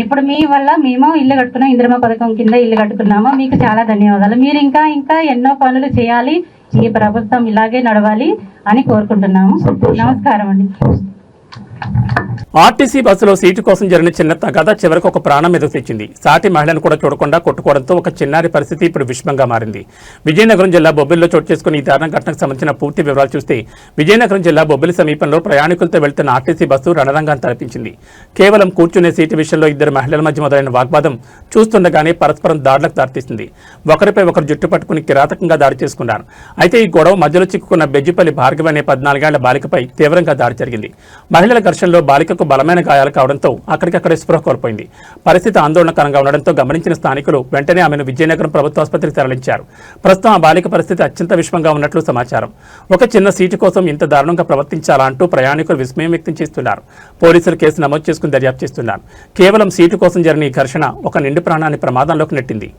ఇప్పుడు మీ వల్ల మేము ఇల్లు కట్టుకున్నాం, ఇందిరమ్మ పథకం కింద ఇల్లు కట్టుకున్నాము. మీకు చాలా ధన్యవాదాలు. మీరు ఇంకా ఎన్నో పనులు చేయాలి, ఈ ప్రభుత్వం ఇలాగే నడవాలి అని కోరుకుంటున్నాము. నమస్కారం అండి. ఆర్టీసీ బస్సులో సీటు కోసం జరిగిన చిన్న తగాద చివరికి ఒక ప్రాణం మీద తెచ్చింది. సాటి మహిళను కూడా చూడకుండా కొట్టుకోవడంతో ఒక చిన్నారి పరిస్థితి ఇప్పుడు విషమంగా మారింది. విజయనగరం జిల్లా బొబ్బిలిలో చోటు చేసుకున్న ఈ దారుణ ఘటనకు సంబంధించిన పూర్తి వివరాలు చూస్తే విజయనగరం జిల్లా బొబ్బిలి సమీపంలో ప్రయాణికులతో వెళ్తున్న ఆర్టీసీ బస్సు రణరంగాన్ని తలపించింది. కేవలం కూర్చునే సీటు విషయంలో 2 మహిళల మధ్య మొదలైన వాగ్వాదం చూస్తుండగానే పరస్పరం దాడులకు దారితీసింది. ఒకరిపై ఒకరు జుట్టు పట్టుకుని కిరాతకంగా దాడి చేసుకున్నారు. అయితే ఈ గొడవ మధ్యలో చిక్కుకున్న బెజ్జిపల్లి భార్గవి అనే 14 ఏళ్ల బాలికపై తీవ్రంగా దాడి జరిగింది. మహిళల ఘర్షణలో బాలికకు బలమైన గాయాలు కావడంతో అక్కడికక్కడే స్పృహ కోల్పోయింది. పరిస్థితి ఆందోళనకరంగా ఉండడంతో గమనించిన స్థానికులు వెంటనే ఆమెను విజయనగరం ప్రభుత్వ ఆసుపత్రికి తరలించారు. ప్రస్తుతం ఆ బాలిక పరిస్థితి అత్యంత విషమంగా ఉన్నట్లు సమాచారం. ఒక చిన్న సీటు కోసం ఇంత దారుణంగా ప్రవర్తించాలా అంటూ ప్రయాణికులు విస్మయం వ్యక్తం చేస్తున్నారు. పోలీసులు కేసు నమోదు చేసుకుని దర్యాప్తు చేస్తున్నారు. కేవలం సీటు కోసం జరిగిన ఈ ఘర్షణ ఒక నిండు ప్రాణాన్ని ప్రమాదంలోకి నెట్టింది.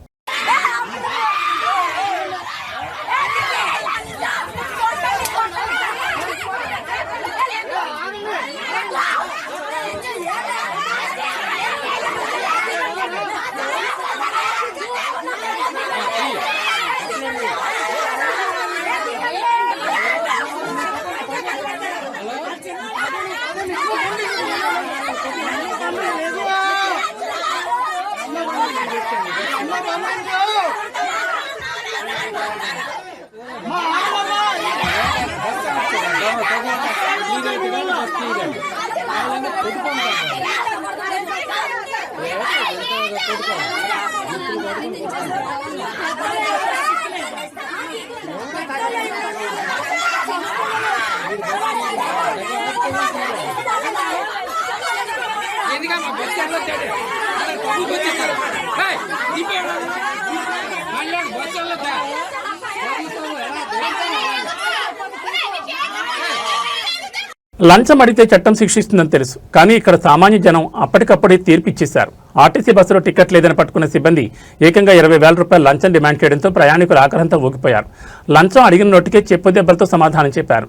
లంచం అడిగితే చట్టం శిక్షిస్తుందని తెలుసు, కానీ ఇక్కడ సామాన్య జనం అప్పటికప్పుడే తీర్పు ఇచ్చేశారు. ఆర్టీసీ బస్సులో టికెట్ లేదని పట్టుకున్న సిబ్బంది ఏకంగా 20,000 రూపాయలు లంచం డిమాండ్ చేయడంతో ప్రయాణికులు ఆగ్రహంతో ఊగిపోయారు. లంచం అడిగిన నోటికే చెప్పు దెబ్బలతో సమాధానం చెప్పారు.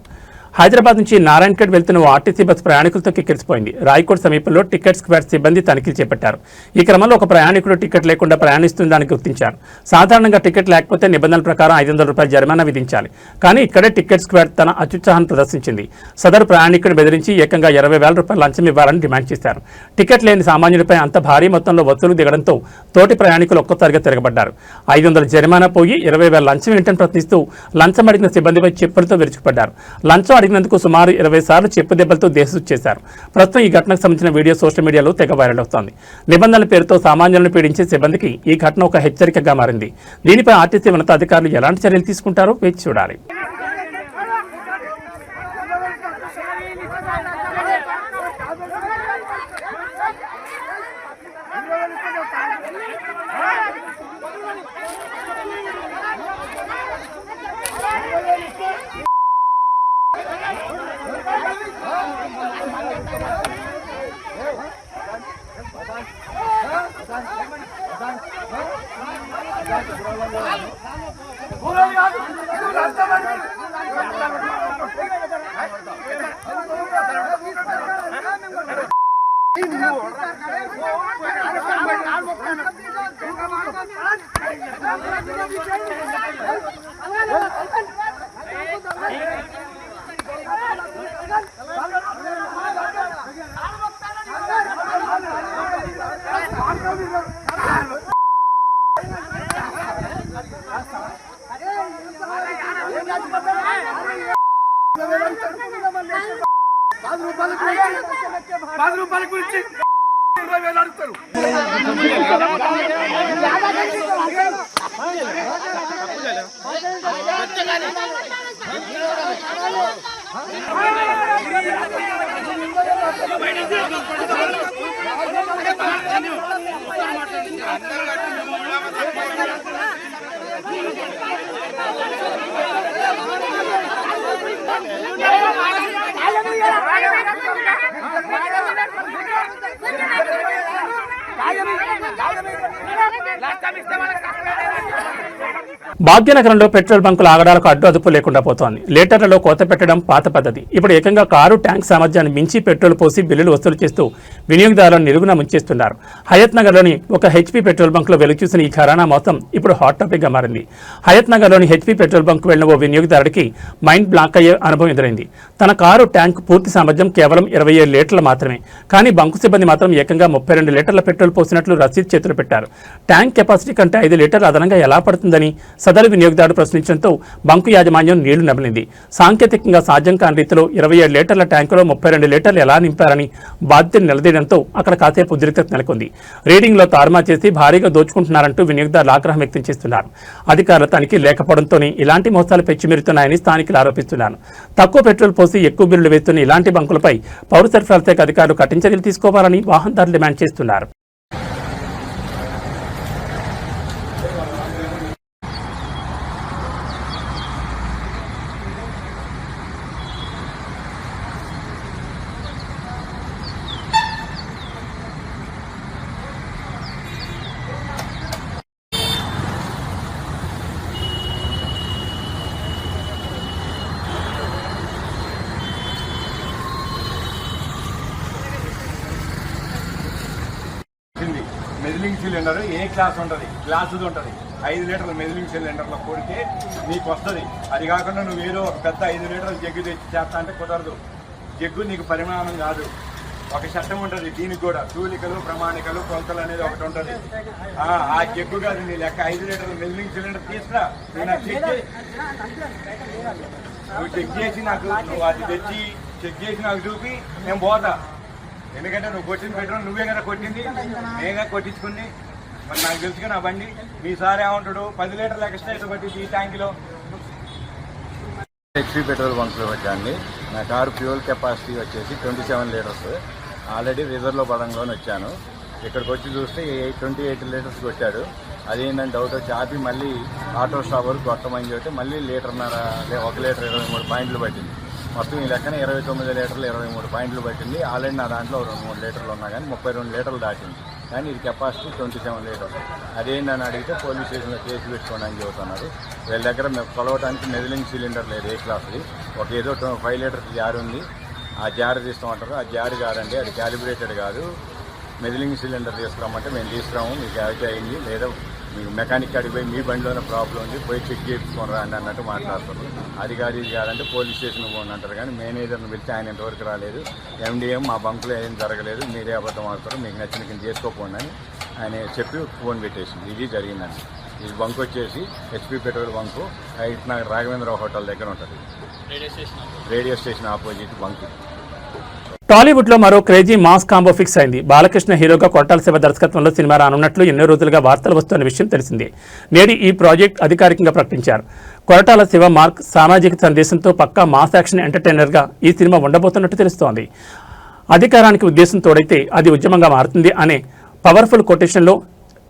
హైదరాబాద్ నుంచి నారాయణఖేడ్ వెళ్తున్న ఆర్టీసీ బస్సు ప్రయాణికులతో కిక్కిరిసిపోయింది. రాయకోట్ సమీపంలో టికెట్ స్క్వేర్ సిబ్బంది తనిఖీలు చేపట్టారు. ఈ క్రమంలో ఒక ప్రయాణికుడు టికెట్ లేకుండా ప్రయాణిస్తుందని గుర్తించారు. సాధారణంగా టికెట్ లేకపోతే నిబంధనల ప్రకారం 500 రూపాయల జరిమానా విధించాలి. కానీ ఇక్కడే టికెట్ స్క్వేర్ తన అత్యుత్సాహాన్ని ప్రదర్శించింది. సదరు ప్రయాణికుడు బెదిరించి ఏకంగా 20,000 రూపాయల లంచం ఇవ్వాలని డిమాండ్ చేశారు. టికెట్ లేని సామాన్యుడిపై అంత భారీ మొత్తంలో వసూలు దిగడంతో తోటి ప్రయాణికులు ఒక్కసారిగా తిరగబడ్డారు. 500 జరిమానా పోయి 20,000 లంచం ఏంటని ప్రశ్నిస్తూ లంచం అడిగిన సిబ్బందిపై చెప్పులతో విరుచుకుపడ్డారు. లంచం అడిగినందుకు సుమారు 20 సార్లు చెప్పు దెబ్బలతో దేశొచ్చేశారు. ప్రస్తుతం ఈ ఘటనకు సంబంధించిన వీడియో సోషల్ మీడియాలో తెగ వైరల్ అవుతోంది. నిబంధనల పేరుతో సామాన్యులను పీడించే సిబ్బందికి ఈ ఘటన ఒక హెచ్చరికగా మారింది. దీనిపై ఆర్టీసీ ఉన్నతాధికారులు ఎలాంటి చర్యలు తీసుకుంటారో వేచి చూడాలి. రూపాయలు భాగ్యనగరంలో పెట్రోల్ బంకుల ఆగడాలకు అడ్డు అదుపు లేకుండా పోతోంది. లీటర్లలో కోత పెట్టడం పాత పద్ధతి. ఇప్పుడు ఏకంగా కారు ట్యాంక్ సామర్థ్యాన్ని మించి పెట్రోల్ పోసి బిల్లులు వసూలు చేస్తూ వినియోగదారులను నిలుగున ముంచేస్తున్నారు. హయత్ నగర్లోని ఒక హెచ్పీ పెట్రోల్ బంకులో వెలుగుచూసిన ఈ ఘరానా మొత్తం ఇప్పుడు హాట్ టాపిక్గా మారింది. హయత్ నగర్లోని హెచ్పీ పెట్రోల్ బంకు వెళ్లిన ఓ వినియోగదారుడికి మైండ్ బ్లాక్ అయ్యే అనుభవం ఎదురైంది. తన కారు ట్యాంక్ పూర్తి సామర్థ్యం కేవలం 27 లీటర్లు మాత్రమే. కానీ బంకు సిబ్బంది మాత్రం ఏకంగా 32 లీటర్ల పెట్రోల్ పోసినట్లు రసీదు చేతులు పెట్టారు. ట్యాంక్ కెపాసిటీ కంటే 5 లీటర్లు అదనంగా ఎలా పడుతుందని సదరు వినియోగదారుడు ప్రశ్నించడంతో బంకు యాజమాన్యం నీళ్లు నమిలింది. సాంకేతికంగా సాధ్యం కాని రీతిలో 27 లీటర్ల ట్యాంకులో 32 లీటర్లు ఎలా నింపారని బాధ్యతను నిలదీయడంతో అక్కడ కాసేపు ఉద్రిక్తత నెలకొంది. రీడింగ్లో తారుమా చేసి భారీగా దోచుకుంటున్నారంటూ వినియోగదారులు ఆగ్రహం వ్యక్తం చేస్తున్నారు. అధికారుల తనిఖీ లేకపోవడంతోనే ఇలాంటి మోసాలు పెచ్చిమిరుతున్నాయని స్థానికులు ఆరోపిస్తున్నారు. తక్కువ పెట్రోల్ పోసి ఎక్కువ బిల్లులు వేస్తున్న ఇలాంటి బంకులపై పౌర సరఫరాల శాఖ అధికారులు కఠిన చర్యలు తీసుకోవాలని వాహనదారులు డిమాండ్ చేస్తున్నారు. మెదిలింగ్ సిలిండర్ ఏ క్లాస్ ఉంటుంది, గ్లాసుది ఉంటుంది. 5 లీటర్ల మెదిలింగ్ సిలిండర్లో కొడితే నీకు వస్తుంది. అది కాకుండా నువ్వు ఏదో ఒక పెద్ద 5 లీటర్ల జగ్గు తెచ్చి చేస్తా అంటే కుదరదు. జగ్గు నీకు పరిమాణం కాదు, ఒక చట్టం ఉంటుంది. దీనికి కూడా తూలికలు, ప్రమాణికలు, కొలతలు అనేది ఒకటి ఉంటుంది. ఆ జగ్గు కాదు నీ లెక్క. 5 లీటర్ల మెదిలింగ్ సిలిండర్ తీసుకురా, నేను నువ్వు చెక్ చేసి నాకు, నువ్వు అది తెచ్చి చెక్ చేసి నాకు చూపి నేను పోతా. ఎందుకంటే నువ్వు కొట్టిన పెట్రోల్ నువ్వే కదా కొట్టింది, నేనే కొట్టించుకుంది. మరి నాకు తెలుసుగా నా బండి. మీ సార్ ఏమంటాడు, 10 లీటర్ల ఎక్స్ట్రా ఇట్లా కొట్టింది ఈ ట్యాంకులో. HP petrol బంక్లో వచ్చాండి. నా కారు ఫ్యూయల్ కెపాసిటీ వచ్చేసి 27 లీటర్స్. ఆల్రెడీ రిజర్వ్లో పడంగానే వచ్చాను. ఇక్కడికి వచ్చి చూస్తే 28 లీటర్స్ కొట్టాడు. అదేంటంటే డౌట్ వచ్చి ఆపి మళ్ళీ ఆటో స్టాప్ వరకు కొట్టమని చెప్తే మళ్ళీ 1 లీటర్ 23 పాయింట్లు పట్టింది. మొత్తం ఈ లెక్కన 29 లీటర్లు 23 పాయింట్లు పట్టింది. ఆల్రెడీ నా దాంట్లో 2-3 లీటర్లు ఉన్నా కానీ 32 లీటర్లు దాటింది. కానీ ఇది కెపాసిటీ 27 లీటర్స్. అదేంటని అడిగితే పోలీస్ స్టేషన్లో కేసు పెట్టుకోండి అని చెబుతున్నారు. వీళ్ళ దగ్గర మేము కొలవడానికి మెదిలింగ్ సిలిండర్ లేదు ఏ క్లాస్ది. ఒక ఏదో 5 లీటర్స్ జార్ ఉంది, ఆ జార్ తీస్తామంటారు. ఆ జార్ కాదండి, అది క్యాలిబ్రేటెడ్ కాదు. మెదిలింగ్ సిలిండర్ తీసుకురామంటే మేము తీసుకురాము, మీకు యాక్ట్ అయింది లేదా మీకు మెకానిక్ కాడికి పోయి మీ బండిలోనే ప్రాబ్లం ఉంది, పోయి చెక్ చేయించుకోరా అని అన్నట్టు మాట్లాడుతున్నారు. అది కాదు ఇది కాదంటే పోలీస్ స్టేషన్కి పోండి అంటారు. కానీ మేనేజర్ని పిలిచి ఆయన ఇంతవరకు రాలేదు. ఎండిఎం మా బంకులో ఏం జరగలేదు, మీరే అబద్ధం ఆడుతారు, మీకు నచ్చిన కింద చేసుకోపోండి అని ఆయన చెప్పి ఫోన్ పెట్టేసింది. ఇది జరిగిందండి. ఈ బంక్ వచ్చేసి HP petrol bunk Hayathnagar Raghavendra hotel దగ్గర ఉంటుంది. Radio station opposite bunk. Tollywood లో మరో క్రేజీ మాస్ కాంబో ఫిక్స్ అయింది. బాలకృష్ణ హీరోగా కొట్టాల శివ దర్శకత్వంలో సినిమా రానున్నట్లు ఎన్నో రోజులుగా వార్తలు వస్తున్న విషయం తెలిసిందే. నేడు ఈ ప్రాజెక్ట్ అధికారికంగా ప్రకటించారు. కొరటాల శివ మార్క్ సామాజిక సందేశంతో పక్కా మాస్ యాక్షన్ ఎంటర్టైనర్ గా ఈ సినిమా ఉండబోతున్నట్టు తెలుస్తోంది. అధికారానికి ఉద్దేశం తోడైతే అది ఉద్యమంగా మారుతుంది అనే పవర్ఫుల్ కొటేషన్లో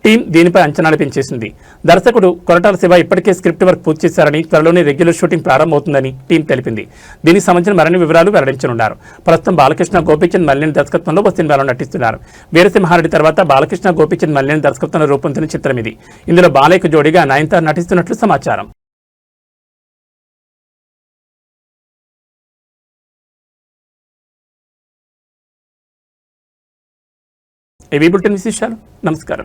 టీం దీనిపై అంచనాలు పెంచేసింది. దర్శకుడు కొరటాల శివ ఇప్పటికే స్క్రిప్ట్ వర్క్ పూర్తి చేశారని, త్వరలోనే రెగ్యులర్ షూటింగ్ ప్రారంభమవుతుందని టీం తెలిపింది. దీనికి సంబంధించిన మరిన్ని వివరాలు వెల్లడించనున్నారు. ప్రస్తుతం బాలకృష్ణ గోపీచంద్ మల్లేని దర్శకత్వంలో ఓ సినిమాలో నటిస్తున్నారు. వీరసింహారెడ్డి తర్వాత బాలకృష్ణ గోపీచంద్ మల్లేని దర్శకత్వంలో రూపొందిన చిత్రం ఇది. ఇందులో బాలయ్యకు జోడీగా నయనతార నటిస్తున్నట్లు సమాచారం. ఏవీ బులెటిన్ విశేషాలు. నమస్కారం.